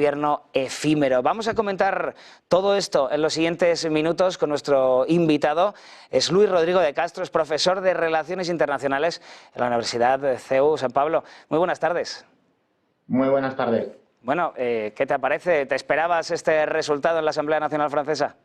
Gobierno efímero. Vamos a comentar todo esto en los siguientes minutos con nuestro invitado. Es Luis Rodrigo de Castro, es profesor de Relaciones Internacionales en la Universidad de CEU San Pablo. Muy buenas tardes. Muy buenas tardes. Bueno, ¿qué te parece? ¿Te esperabas este resultado en la Asamblea Nacional Francesa?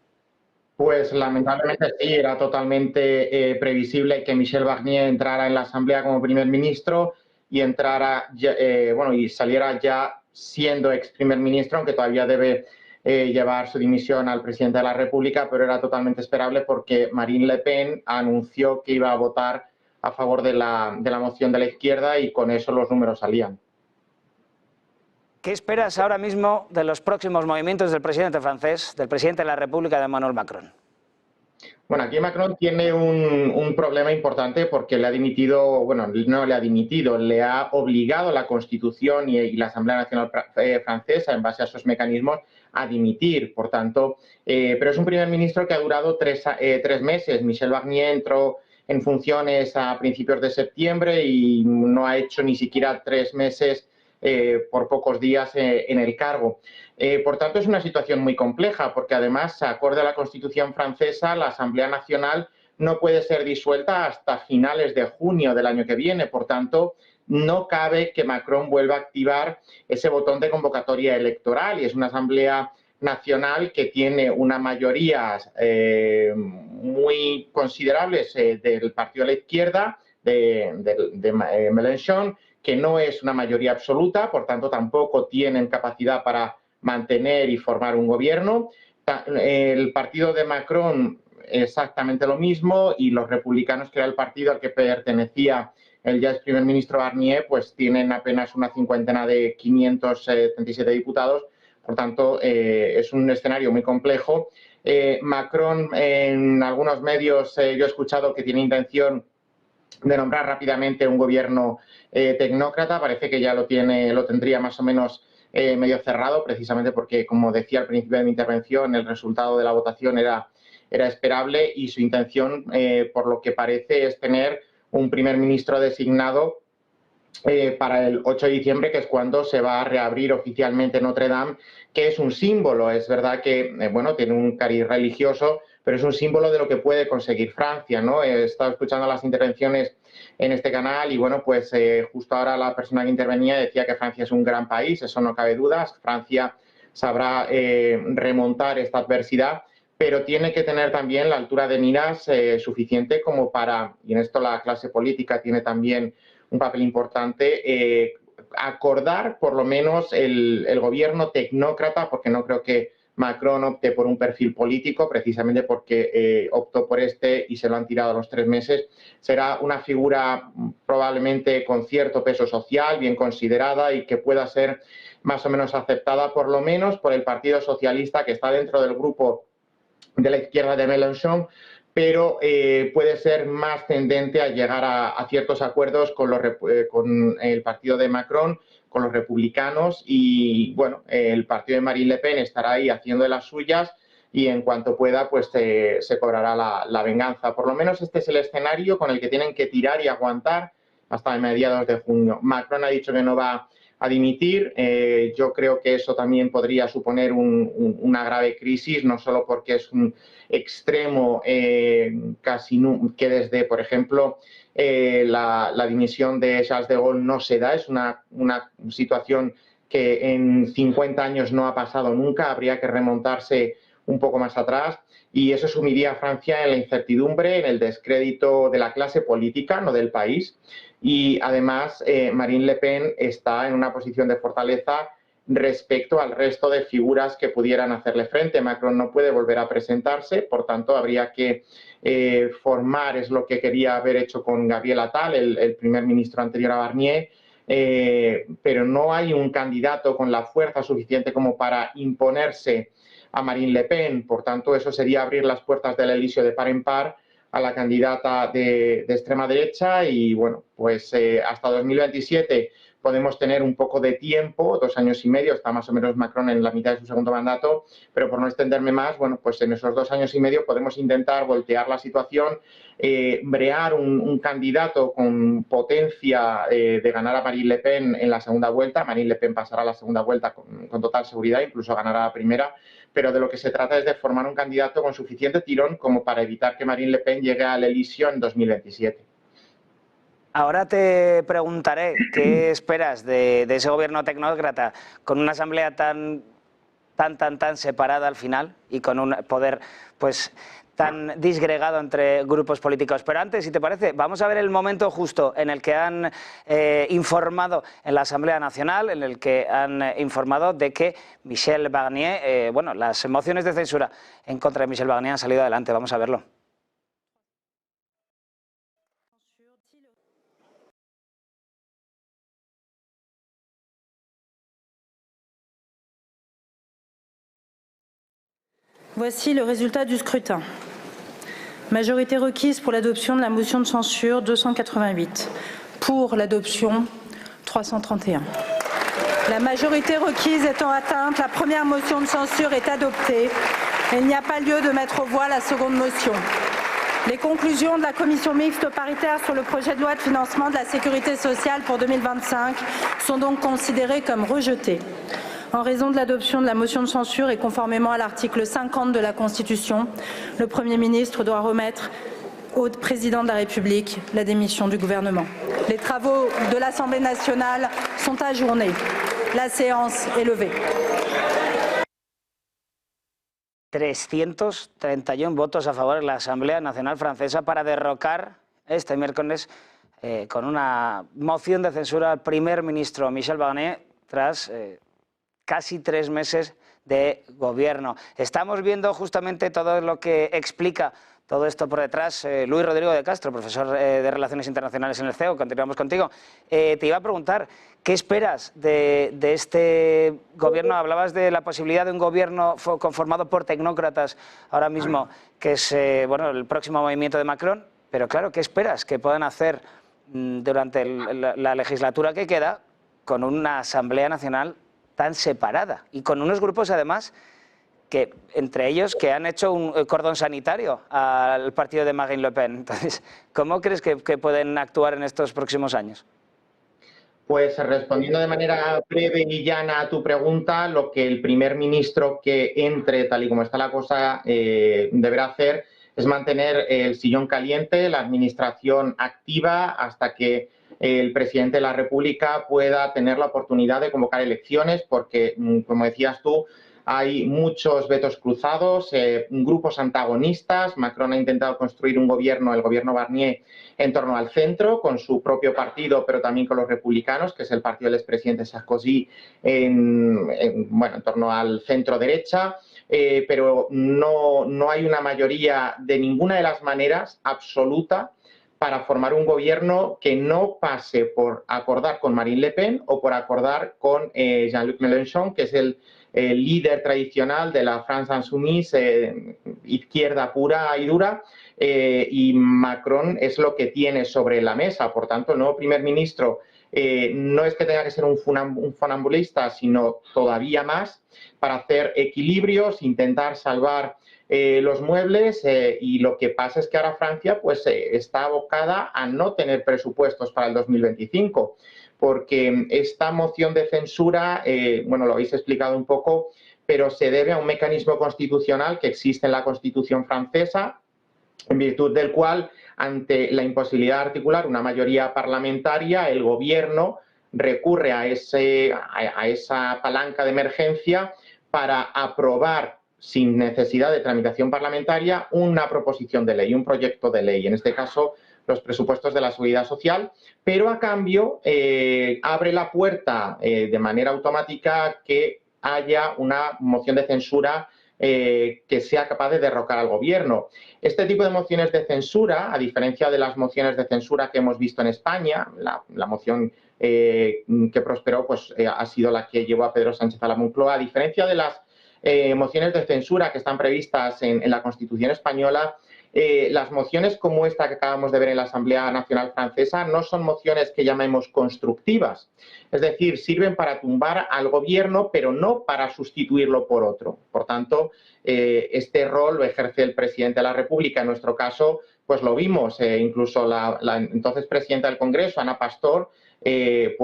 Pues lamentablemente sí, era totalmente previsible que Michel Barnier entrara en la Asamblea como primer ministro y entrara y saliera ya siendo ex primer ministro, aunque todavía debe llevar su dimisión al presidente de la República, pero era totalmente esperable porque Marine Le Pen anunció que iba a votar a favor de la moción de la izquierda y con eso los números salían. ¿Qué esperas ahora mismo de los próximos movimientos del presidente francés, del presidente de la República, de Emmanuel Macron? Bueno, aquí Macron tiene un problema importante porque le ha dimitido, bueno, no le ha dimitido, le ha obligado la Constitución y la Asamblea Nacional Francesa, en base a esos mecanismos, a dimitir. Por tanto, pero es un primer ministro que ha durado tres meses. Michel Barnier entró en funciones a principios de septiembre y no ha hecho ni siquiera 3 meses por pocos días en el cargo. Por tanto, es una situación muy compleja, porque además, acorde a la Constitución francesa, la Asamblea Nacional no puede ser disuelta hasta finales de junio del año que viene. Por tanto, no cabe que Macron vuelva a activar ese botón de convocatoria electoral, y es una Asamblea Nacional que tiene una mayoría muy considerable del partido de la izquierda, de Mélenchon, que no es una mayoría absoluta, por tanto tampoco tienen capacidad para mantener y formar un gobierno. El partido de Macron exactamente lo mismo, y los republicanos, que era el partido al que pertenecía el ya ex primer ministro Barnier, pues tienen apenas una cincuentena de 577 diputados. Por tanto, es un escenario muy complejo. Macron, en algunos medios yo he escuchado que tiene intención de nombrar rápidamente un gobierno tecnócrata. Parece que ya lo tendría más o menos medio cerrado, precisamente porque, como decía al principio de mi intervención, el resultado de la votación era esperable, y su intención, por lo que parece, es tener un primer ministro designado para el 8 de diciembre, que es cuando se va a reabrir oficialmente Notre Dame, que es un símbolo. Es verdad que tiene un cariz religioso, pero es un símbolo de lo que puede conseguir Francia, ¿no? He estado escuchando las intervenciones en este canal y justo ahora la persona que intervenía decía que Francia es un gran país, eso no cabe dudas. Francia sabrá remontar esta adversidad, pero tiene que tener también la altura de miras suficiente como para, y en esto la clase política tiene también un papel importante, acordar por lo menos el gobierno tecnócrata, porque no creo que Macron opte por un perfil político, precisamente porque optó por este y se lo han tirado a los 3 meses. Será una figura probablemente con cierto peso social, bien considerada, y que pueda ser más o menos aceptada por lo menos por el Partido Socialista, que está dentro del grupo de la izquierda de Mélenchon, pero puede ser más tendente a llegar a ciertos acuerdos con el partido de Macron, con los republicanos, y el partido de Marine Le Pen estará ahí haciendo de las suyas, y en cuanto pueda pues se cobrará la venganza. Por lo menos este es el escenario con el que tienen que tirar y aguantar hasta mediados de junio. Macron ha dicho que no va a dimitir. Yo creo que eso también podría suponer una grave crisis, no solo porque es un extremo que desde, por ejemplo, la dimisión de Charles de Gaulle no se da. Es una situación que en 50 años no ha pasado nunca. Habría que remontarse un poco más atrás, y eso sumiría a Francia en la incertidumbre, en el descrédito de la clase política, no del país. Y además Marine Le Pen está en una posición de fortaleza respecto al resto de figuras que pudieran hacerle frente. Macron no puede volver a presentarse, por tanto habría que formar, es lo que quería haber hecho con Gabriel Attal, el primer ministro anterior a Barnier, pero no hay un candidato con la fuerza suficiente como para imponerse a Marine Le Pen. Por tanto, eso sería abrir las puertas del Elíseo de par en par a la candidata de extrema derecha, y hasta 2027 podemos tener un poco de tiempo, 2 años y medio, está más o menos Macron en la mitad de su segundo mandato, pero por no extenderme más, bueno, pues en esos 2 años y medio podemos intentar voltear la situación, brear un candidato con potencia de ganar a Marine Le Pen en la segunda vuelta. Marine Le Pen pasará a la segunda vuelta con total seguridad, incluso ganará la primera, pero de lo que se trata es de formar un candidato con suficiente tirón como para evitar que Marine Le Pen llegue al Elíseo en 2027. Ahora te preguntaré qué esperas de ese gobierno tecnócrata con una asamblea tan separada al final y con un poder pues tan disgregado entre grupos políticos. Pero antes, si te parece, vamos a ver el momento justo en el que han informado en la Asamblea Nacional, en el que han informado de que Michel Barnier, bueno, las mociones de censura en contra de Michel Barnier han salido adelante. Vamos a verlo. Voici le résultat du scrutin. Majorité requise pour l'adoption de la motion de censure 288. Pour l'adoption 331. La majorité requise étant atteinte, la première motion de censure est adoptée. Il n'y a pas lieu de mettre aux voix la seconde motion. Les conclusions de la commission mixte paritaire sur le projet de loi de financement de la sécurité sociale pour 2025 sont donc considérées comme rejetées. En raison de l'adoption de la motion de censure et conformément à l'article 50 de la Constitution, le Premier ministre doit remettre au Président de la République la démission du gouvernement. Les travaux de l'Assemblée nationale sont ajournés. La séance est levée. 331 votos a favor en la Asamblea Nacional Francesa para derrocar este miércoles con una moción de censura al primer ministro Michel Barnier tras casi 3 meses de gobierno. Estamos viendo justamente todo lo que explica todo esto por detrás. Luis Rodrigo de Castro, profesor de Relaciones Internacionales en el CEU, continuamos contigo. Te iba a preguntar, ¿qué esperas de este gobierno? Hablabas de la posibilidad de un gobierno conformado por tecnócratas ahora mismo, que es bueno, el próximo movimiento de Macron, pero claro, ¿qué esperas que puedan hacer durante la legislatura que queda con una Asamblea Nacional tan separada y con unos grupos además que entre ellos que han hecho un cordón sanitario al partido de Marine Le Pen? Entonces, ¿cómo crees que pueden actuar en estos próximos años? Pues respondiendo de manera breve y llana a tu pregunta, lo que el primer ministro que entre, tal y como está la cosa, deberá hacer es mantener el sillón caliente, la administración activa, hasta que el presidente de la República pueda tener la oportunidad de convocar elecciones, porque, como decías tú, hay muchos vetos cruzados, grupos antagonistas. Macron ha intentado construir un gobierno, el gobierno Barnier, en torno al centro, con su propio partido, pero también con los republicanos, que es el partido del expresidente Sarkozy, en torno al centro-derecha. Pero no hay una mayoría de ninguna de las maneras absoluta para formar un gobierno que no pase por acordar con Marine Le Pen o por acordar con Jean-Luc Mélenchon, que es el líder tradicional de la France Insoumise, izquierda pura y dura, y Macron es lo que tiene sobre la mesa. Por tanto, el nuevo primer ministro no es que tenga que ser un funambulista, sino todavía más, para hacer equilibrios, intentar salvar los muebles, y lo que pasa es que ahora Francia pues está abocada a no tener presupuestos para el 2025, porque esta moción de censura, bueno, lo habéis explicado un poco, pero se debe a un mecanismo constitucional que existe en la Constitución francesa, en virtud del cual, ante la imposibilidad de articular una mayoría parlamentaria, el gobierno recurre a esa palanca de emergencia para aprobar, sin necesidad de tramitación parlamentaria, una proposición de ley, un proyecto de ley, en este caso los presupuestos de la Seguridad Social, pero a cambio abre la puerta de manera automática que haya una moción de censura que sea capaz de derrocar al gobierno. Este tipo de mociones de censura, a diferencia de las mociones de censura que hemos visto en España, la moción que prosperó pues, ha sido la que llevó a Pedro Sánchez a la Moncloa, a diferencia de las mociones de censura que están previstas en la Constitución española, las mociones como esta que acabamos de ver en la Asamblea Nacional Francesa no son mociones que llamemos constructivas. Es decir, sirven para tumbar al gobierno, pero no para sustituirlo por otro. Por tanto, este rol lo ejerce el presidente de la República. En nuestro caso, pues lo vimos, incluso la entonces presidenta del Congreso, Ana Pastor, se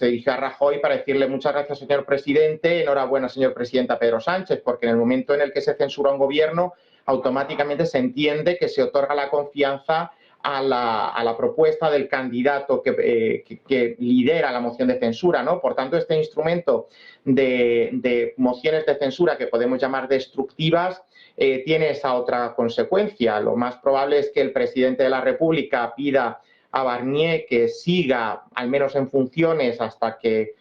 dirigió a Rajoy para decirle muchas gracias, señor presidente, enhorabuena, señor presidente, a Pedro Sánchez, porque en el momento en el que se censura un gobierno, automáticamente se entiende que se otorga la confianza a la propuesta del candidato que lidera la moción de censura, ¿no? Por tanto, este instrumento de mociones de censura que podemos llamar destructivas tiene esa otra consecuencia. Lo más probable es que el presidente de la República pida a Barnier que siga, al menos en funciones, hasta que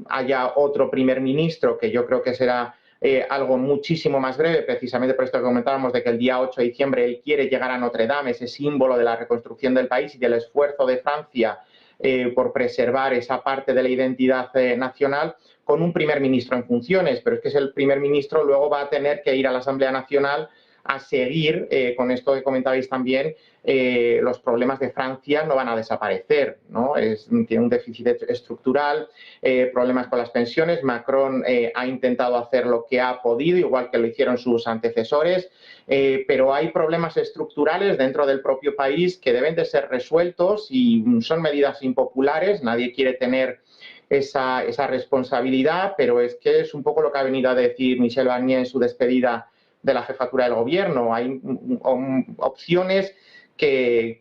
haya otro primer ministro, que yo creo que será algo muchísimo más breve, precisamente por esto que comentábamos de que el día 8 de diciembre él quiere llegar a Notre Dame, ese símbolo de la reconstrucción del país y del esfuerzo de Francia por preservar esa parte de la identidad nacional, con un primer ministro en funciones. Pero es que el primer ministro luego va a tener que ir a la Asamblea Nacional a seguir, con esto que comentabais también, los problemas de Francia no van a desaparecer, ¿no? Tiene un déficit estructural, problemas con las pensiones. Macron ha intentado hacer lo que ha podido, igual que lo hicieron sus antecesores, pero hay problemas estructurales dentro del propio país que deben de ser resueltos y son medidas impopulares. Nadie quiere tener esa responsabilidad, pero es que es un poco lo que ha venido a decir Michel Barnier en su despedida de la jefatura del gobierno. Hay opciones que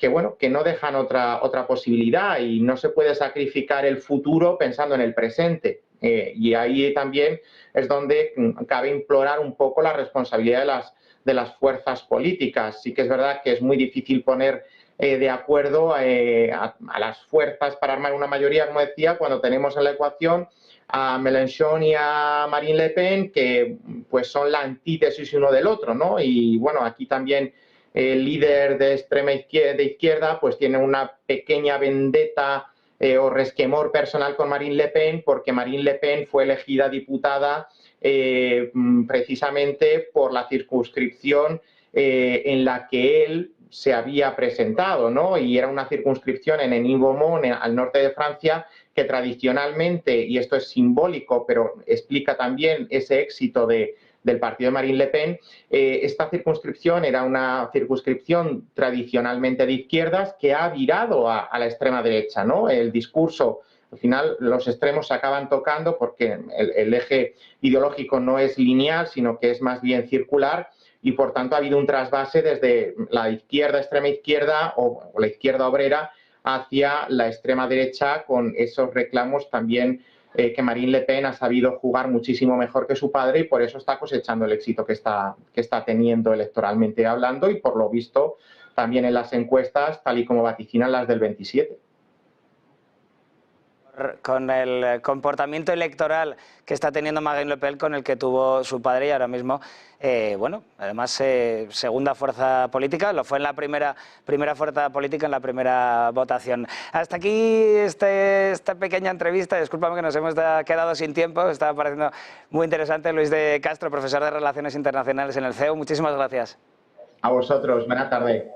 no dejan otra posibilidad y no se puede sacrificar el futuro pensando en el presente. Y ahí también es donde cabe implorar un poco la responsabilidad de las fuerzas políticas. Sí que es verdad que es muy difícil poner de acuerdo a las fuerzas para armar una mayoría, como decía, cuando tenemos en la ecuación a Mélenchon y a Marine Le Pen, que pues son la antítesis uno del otro, ¿no? Y bueno, aquí también el líder de extrema izquierda pues tiene una pequeña vendetta o resquemor personal con Marine Le Pen, porque Marine Le Pen fue elegida diputada precisamente por la circunscripción en la que él se había presentado, ¿no? Y era una circunscripción en Ennis-Beaumont, al norte de Francia, que tradicionalmente, y esto es simbólico, pero explica también ese éxito del partido de Marine Le Pen, esta circunscripción era una circunscripción tradicionalmente de izquierdas que ha virado a la extrema derecha, ¿no? El discurso, al final los extremos se acaban tocando porque el eje ideológico no es lineal, sino que es más bien circular, y por tanto ha habido un trasvase desde la izquierda, extrema izquierda o la izquierda obrera hacia la extrema derecha, con esos reclamos también que Marine Le Pen ha sabido jugar muchísimo mejor que su padre y por eso está cosechando el éxito que está teniendo electoralmente hablando y por lo visto también en las encuestas, tal y como vaticinan las del 27. Con el comportamiento electoral que está teniendo Marine Le Pen, con el que tuvo su padre y ahora mismo, además segunda fuerza política, lo fue en la primera fuerza política en la primera votación. Hasta aquí esta pequeña entrevista, discúlpame que nos hemos quedado sin tiempo, estaba pareciendo muy interesante. Luis de Castro, profesor de Relaciones Internacionales en el CEU, muchísimas gracias. A vosotros, buena tarde.